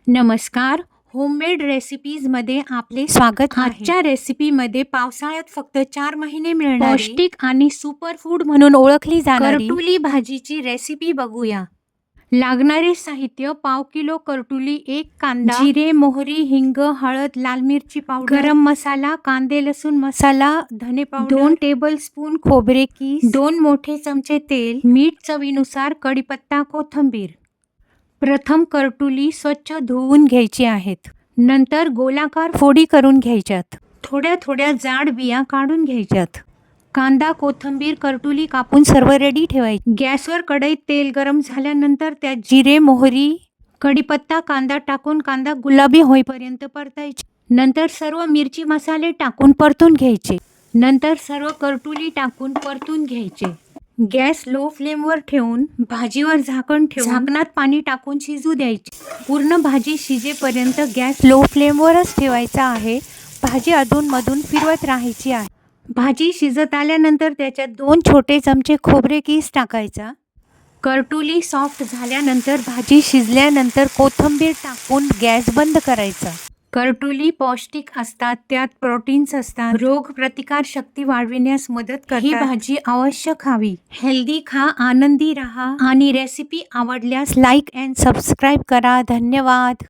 नमस्कार. होममेड रेसिपीजमध्ये आपले स्वागत आहे. आजच्या रेसिपीमध्ये पावसाळ्यात फक्त 4 महिने मिळणारी पौष्टिक आणि सुपर फूड म्हणून ओळखली जाणारी करटुली भाजीची रेसिपी बघूया. लागणारे साहित्य: पाव किलो करटुली, 1 कांदा, जिरे, मोहरी, हिंग, हळद, लाल मिरची पावडर, गरम मसाला, कांदे लसूण मसाला, धने पावडर, 2 टेबलस्पून खोबरे कीस, 2 मोठे चमचे तेल, मीठ चवीनुसार, कढीपत्ता, कोथिंबीर. प्रथम करटुली स्वच्छ धुवून घ्यायची आहेत. नंतर गोलाकार फोडी करून घ्यायच्यात. थोड्या थोड्या जाड बिया काढून घ्यायच्यात. कांदा, कोथिंबीर, करटुली कापून सर्व रेडी ठेवायची. गॅसवर कढईत तेल गरम झाल्यानंतर त्यात जिरे, मोहरी, कढीपत्ता, कांदा टाकून कांदा गुलाबी होईपर्यंत परतायचे. नंतर सर्व मिरची मसाले टाकून परतून घ्यायचे. नंतर सर्व करटुली टाकून परतून घ्यायचे. गॅस लो फ्लेमवर ठेवून भाजीवर झाकण ठेवून झाकणात पाणी टाकून शिजू द्यायची. पूर्ण भाजी शिजेपर्यंत गॅस लो फ्लेमवरच ठेवायचा आहे. भाजी अधूनमधून फिरवत राहायची आहे. भाजी शिजत आल्यानंतर त्याच्यात 2 छोटे चमचे खोबरे कीस टाकायचा. करटुली सॉफ्ट झाल्यानंतर भाजी शिजल्यानंतर कोथिंबीर टाकून गॅस बंद करायचा. करटुली पौष्टिक असतात, त्यात प्रोटीन्स असतात, रोग प्रतिकार शक्ती वाढविण्यास मदत करतात. ही भाजी अवश्य खावी. हेल्दी खा, आनंदी रहा आणि रेसिपी आवडल्यास लाईक अँड सबस्क्राईब करा. धन्यवाद.